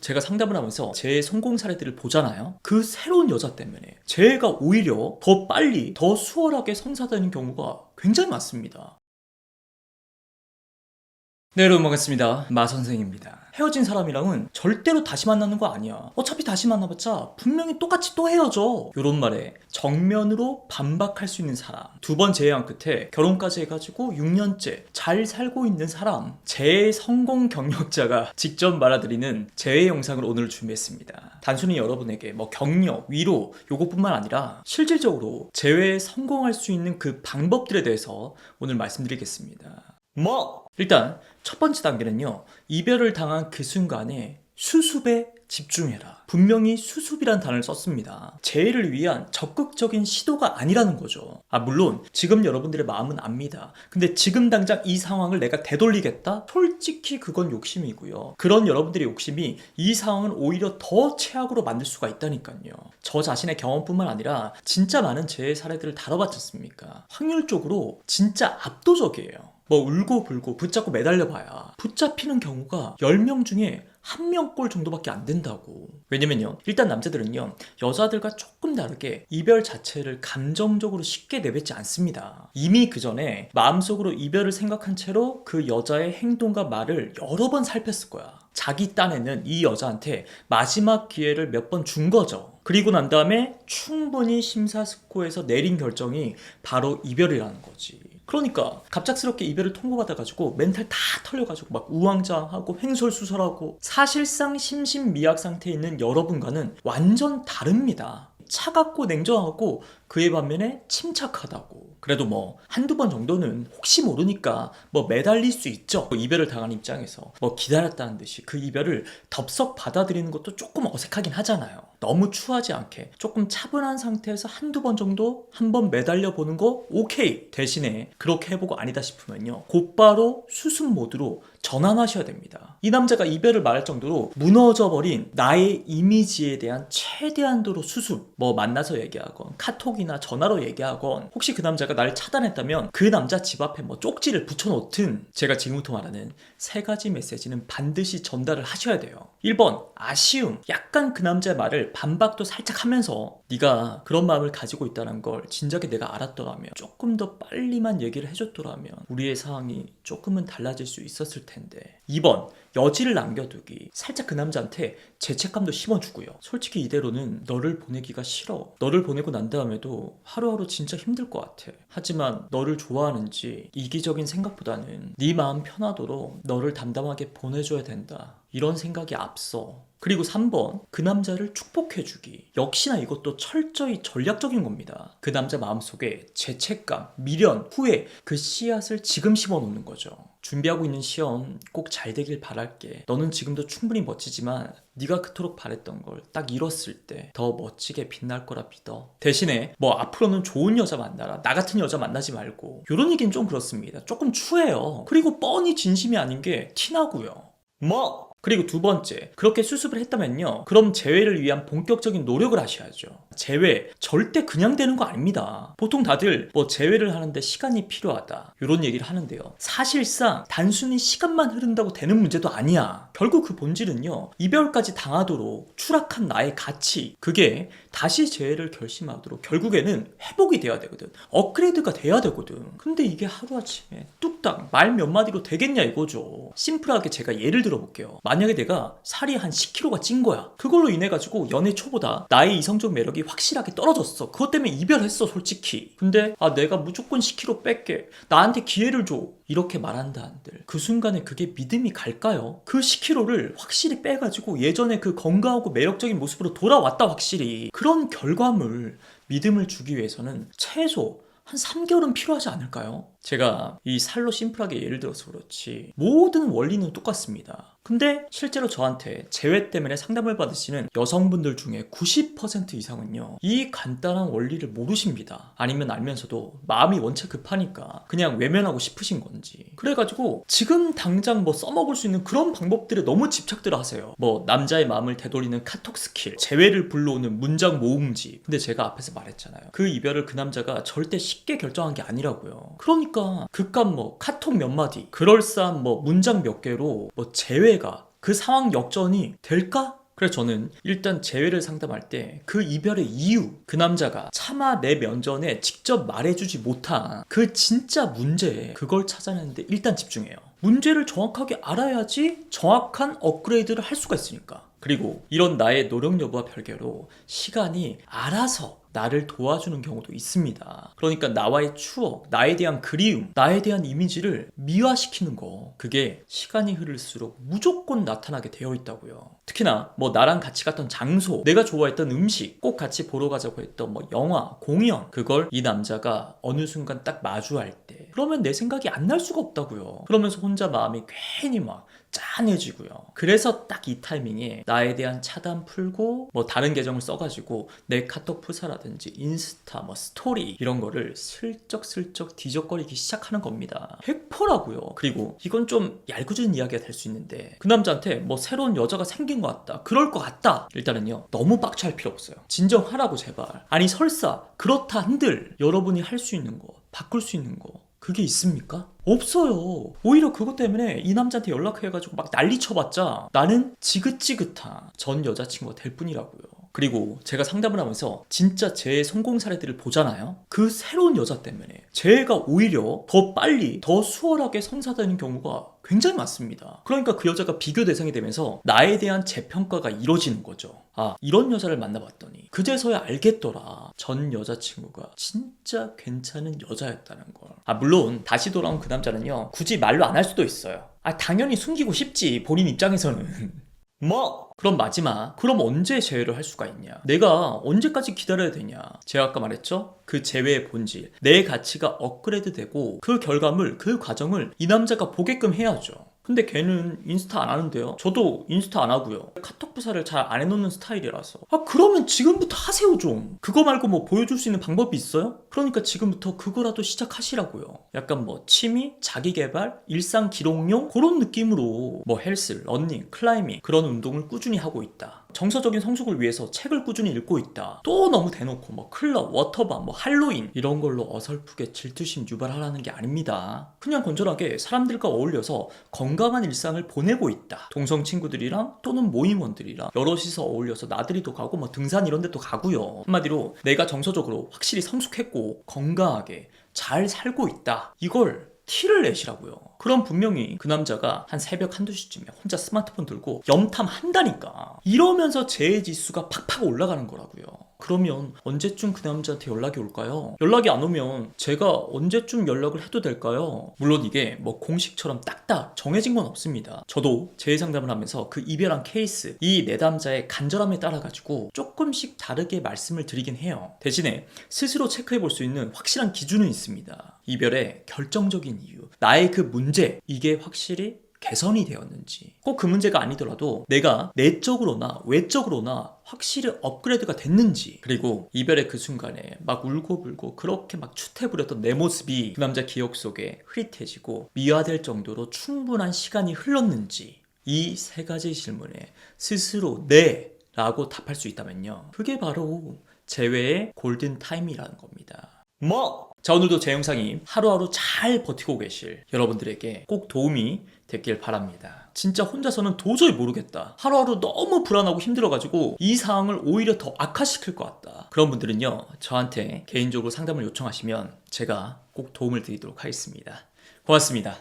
제가 상담을 하면서 제 성공 사례들을 보잖아요. 그 새로운 여자 때문에 제가 오히려 더 빨리 더 수월하게 성사되는 경우가 굉장히 많습니다. 네, 여러분 반갑습니다. 마선생입니다. 헤어진 사람이랑은 절대로 다시 만나는 거 아니야. 어차피 다시 만나봤자 분명히 똑같이 또 헤어져. 요런 말에 정면으로 반박할 수 있는 사람. 두 번 재회한 끝에 결혼까지 해가지고 6년째 잘 살고 있는 사람. 제 성공 경력자가 직접 말아드리는 재회 영상을 오늘 준비했습니다. 단순히 여러분에게 뭐 격려, 위로 요것뿐만 아니라 실질적으로 재회에 성공할 수 있는 그 방법들에 대해서 오늘 말씀드리겠습니다. 일단 첫 번째 단계는요, 이별을 당한 그 순간에 수습에 집중해라. 분명히 수습이란 단어를 썼습니다. 재해를 위한 적극적인 시도가 아니라는 거죠. 물론 지금 여러분들의 마음은 압니다. 근데 지금 당장 이 상황을 내가 되돌리겠다? 솔직히 그건 욕심이고요. 그런 여러분들의 욕심이 이 상황을 오히려 더 최악으로 만들 수가 있다니까요. 저 자신의 경험뿐만 아니라 진짜 많은 재해 사례들을 다뤄봤지 않습니까? 확률적으로 진짜 압도적이에요. 뭐 울고불고 붙잡고 매달려봐야 붙잡히는 경우가 10명 중에 1명꼴 정도밖에 안 된다고. 왜냐면요, 일단 남자들은요, 여자들과 조금 다르게 이별 자체를 감정적으로 쉽게 내뱉지 않습니다. 이미 그 전에 마음속으로 이별을 생각한 채로 그 여자의 행동과 말을 여러 번 살폈을 거야. 자기 딴에는 이 여자한테 마지막 기회를 몇 번 준 거죠. 그리고 난 다음에 충분히 심사숙고해서 내린 결정이 바로 이별이라는 거지. 그러니까 갑작스럽게 이별을 통보받아가지고 멘탈 다 털려가지고 막 우왕좌왕하고 횡설수설하고, 사실상 심신미약 상태에 있는 여러분과는 완전 다릅니다. 차갑고 냉정하고 그에 반면에 침착하다고. 그래도 뭐 한두 번 정도는 혹시 모르니까 뭐 매달릴 수 있죠. 이별을 당한 입장에서 뭐 기다렸다는 듯이 그 이별을 덥석 받아들이는 것도 조금 어색하긴 하잖아요. 너무 추하지 않게 조금 차분한 상태에서 한두 번 정도 한번 매달려 보는 거 오케이. 대신에 그렇게 해보고 아니다 싶으면요, 곧바로 수습 모드로 전환하셔야 됩니다. 이 남자가 이별을 말할 정도로 무너져버린 나의 이미지에 대한 최대한도로 수습, 뭐 만나서 얘기하건 카톡이나 전화로 얘기하건, 혹시 그 남자가 나를 차단했다면 그 남자 집 앞에 뭐 쪽지를 붙여놓든, 제가 지금부터 말하는 3가지 메시지는 반드시 전달을 하셔야 돼요. 1번, 아쉬움. 약간 그 남자의 말을 반박도 살짝 하면서 네가 그런 마음을 가지고 있다는 걸 진작에 내가 알았더라면, 조금 더 빨리만 얘기를 해줬더라면 우리의 상황이 조금은 달라질 수 있었을 텐데. 2번, 여지를 남겨두기. 살짝 그 남자한테 죄책감도 심어주고요. 솔직히 이대로는 너를 보내기가 싫어. 너를 보내고 난 다음에도 하루하루 진짜 힘들 것 같아. 하지만 너를 좋아하는지 이기적인 생각보다는 네 마음 편하도록 너를 담담하게 보내줘야 된다, 이런 생각이 앞서. 그리고 3번, 그 남자를 축복해주기. 역시나 이것도 철저히 전략적인 겁니다. 그 남자 마음속에 죄책감, 미련, 후회, 그 씨앗을 지금 심어놓는 거죠. 준비하고 있는 시험 꼭 잘 되길 바랄게. 너는 지금도 충분히 멋지지만 네가 그토록 바랬던 걸 딱 이뤘을 때 더 멋지게 빛날 거라 믿어. 대신에 뭐 앞으로는 좋은 여자 만나라, 나 같은 여자 만나지 말고, 이런 얘기는 좀 그렇습니다. 조금 추해요. 그리고 뻔히 진심이 아닌 게 티나고요. 그리고 2번째, 그렇게 수습을 했다면요, 그럼 재회를 위한 본격적인 노력을 하셔야죠. 재회 절대 그냥 되는 거 아닙니다. 보통 다들 뭐 재회를 하는데 시간이 필요하다, 이런 얘기를 하는데요, 사실상 단순히 시간만 흐른다고 되는 문제도 아니야. 결국 그 본질은요, 이별까지 당하도록 추락한 나의 가치, 그게 다시 재회를 결심하도록 결국에는 회복이 돼야 되거든. 업그레이드가 돼야 되거든. 근데 이게 하루아침에 뚝딱 말 몇 마디로 되겠냐 이거죠. 심플하게 제가 예를 들어볼게요. 만약에 내가 살이 한 10kg가 찐 거야. 그걸로 인해 가지고 연애 초보다 나의 이성적 매력이 확실하게 떨어졌어. 그것 때문에 이별했어 솔직히. 근데 내가 무조건 10kg 뺄게, 나한테 기회를 줘, 이렇게 말한다 한들 그 순간에 그게 믿음이 갈까요? 그 10kg를 확실히 빼가지고 예전에 그 건강하고 매력적인 모습으로 돌아왔다 확실히. 그런 결과물, 믿음을 주기 위해서는 최소 한 3개월은 필요하지 않을까요? 제가 이 살로 심플하게 예를 들어서 그렇지 모든 원리는 똑같습니다. 근데 실제로 저한테 재회 때문에 상담을 받으시는 여성분들 중에 90% 이상은요, 이 간단한 원리를 모르십니다. 아니면 알면서도 마음이 원체 급하니까 그냥 외면하고 싶으신 건지. 그래가지고 지금 당장 뭐 써먹을 수 있는 그런 방법들에 너무 집착들 하세요. 뭐 남자의 마음을 되돌리는 카톡 스킬, 재회를 불러오는 문장 모음지. 근데 제가 앞에서 말했잖아요, 그 이별을 그 남자가 절대 쉽게 결정한 게 아니라고요. 그러니까 그깟 뭐 카톡 몇 마디, 그럴싸한 뭐 문장 몇 개로 뭐 재회가 그 상황 역전이 될까? 그래서 저는 일단 재회를 상담할 때 그 이별의 이유, 그 남자가 차마 내 면전에 직접 말해주지 못한 그 진짜 문제, 그걸 찾아내는데 일단 집중해요. 문제를 정확하게 알아야지 정확한 업그레이드를 할 수가 있으니까. 그리고 이런 나의 노력 여부와 별개로 시간이 알아서 나를 도와주는 경우도 있습니다. 그러니까 나와의 추억, 나에 대한 그리움, 나에 대한 이미지를 미화시키는 거, 그게 시간이 흐를수록 무조건 나타나게 되어 있다고요. 특히나 뭐 나랑 같이 갔던 장소, 내가 좋아했던 음식, 꼭 같이 보러 가자고 했던 뭐 영화, 공연, 그걸 이 남자가 어느 순간 딱 마주할 때, 그러면 내 생각이 안 날 수가 없다고요. 그러면서 혼자 마음이 괜히 막 짠해지고요. 그래서 딱 이 타이밍에 나에 대한 차단 풀고 뭐 다른 계정을 써가지고 내 카톡 프사라든지 인스타 뭐 스토리 이런 거를 슬쩍슬쩍 뒤적거리기 시작하는 겁니다. 100%라고요. 그리고 이건 좀 얄궂은 이야기가 될 수 있는데 그 남자한테 뭐 새로운 여자가 생긴 것 같다, 그럴 것 같다, 일단은요 너무 빡쳐할 필요 없어요. 진정하라고 제발. 아니 설사 그렇다 한들 여러분이 할 수 있는 거, 바꿀 수 있는 거 그게 있습니까? 없어요. 오히려 그것 때문에 이 남자한테 연락해가지고 막 난리 쳐봤자 나는 지긋지긋한 전 여자친구가 될 뿐이라고요. 그리고 제가 상담을 하면서 진짜 제 성공 사례들을 보잖아요. 그 새로운 여자 때문에 제가 오히려 더 빨리 더 수월하게 성사되는 경우가 굉장히 많습니다. 그러니까 그 여자가 비교 대상이 되면서 나에 대한 재평가가 이루어지는 거죠. 아, 이런 여자를 만나봤더니 그제서야 알겠더라, 전 여자친구가 진짜 괜찮은 여자였다는 걸. 아, 물론 다시 돌아온 그 남자는요 굳이 말로 안 할 수도 있어요. 아, 당연히 숨기고 싶지, 본인 입장에서는. 뭐? 그럼 마지막, 그럼 언제 재회를 할 수가 있냐? 내가 언제까지 기다려야 되냐? 제가 아까 말했죠? 그 재회의 본질, 내 가치가 업그레이드 되고 그 결과물, 그 과정을 이 남자가 보게끔 해야죠. 근데 걔는 인스타 안 하는데요. 저도 인스타 안 하고요. 카톡 부사를 잘 안 해놓는 스타일이라서. 아, 그러면 지금부터 하세요 좀. 그거 말고 뭐 보여줄 수 있는 방법이 있어요? 그러니까 지금부터 그거라도 시작하시라고요. 약간 뭐 취미, 자기개발, 일상 기록용 그런 느낌으로 뭐 헬스, 러닝, 클라이밍 그런 운동을 꾸준히 하고 있다. 정서적인 성숙을 위해서 책을 꾸준히 읽고 있다. 또 너무 대놓고 뭐 클럽, 워터밤, 뭐 할로윈 이런 걸로 어설프게 질투심 유발하라는 게 아닙니다. 그냥 건전하게 사람들과 어울려서 건강한 일상을 보내고 있다. 동성 친구들이랑 또는 모임원들이랑 여럿이서 어울려서 나들이도 가고 뭐 등산 이런 데도 가고요. 한마디로 내가 정서적으로 확실히 성숙했고 건강하게 잘 살고 있다, 이걸 티를 내시라고요. 그럼 분명히 그 남자가 한 새벽 1~2시쯤에 혼자 스마트폰 들고 염탐한다니까. 이러면서 재해지수가 팍팍 올라가는 거라고요. 그러면 언제쯤 그 남자한테 연락이 올까요? 연락이 안 오면 제가 언제쯤 연락을 해도 될까요? 물론 이게 뭐 공식처럼 딱딱 정해진 건 없습니다. 저도 재해 상담을 하면서 그 이별한 케이스, 이 내담자의 간절함에 따라 가지고 조금씩 다르게 말씀을 드리긴 해요. 대신에 스스로 체크해 볼 수 있는 확실한 기준은 있습니다. 이별의 결정적인 이유, 나의 그 문제, 이게 확실히 개선이 되었는지, 꼭 그 문제가 아니더라도 내가 내적으로나 외적으로나 확실히 업그레이드가 됐는지, 그리고 이별의 그 순간에 막 울고불고 그렇게 막 추태부렸던 내 모습이 그 남자 기억 속에 흐릿해지고 미화될 정도로 충분한 시간이 흘렀는지, 이 세 가지 질문에 스스로 네 라고 답할 수 있다면요, 그게 바로 재회의 골든타임이라는 겁니다. 뭐? 자, 오늘도 제 영상이 하루하루 잘 버티고 계실 여러분들에게 꼭 도움이 됐길 바랍니다. 진짜 혼자서는 도저히 모르겠다, 하루하루 너무 불안하고 힘들어가지고 이 상황을 오히려 더 악화시킬 것 같다, 그런 분들은요 저한테 개인적으로 상담을 요청하시면 제가 꼭 도움을 드리도록 하겠습니다. 고맙습니다.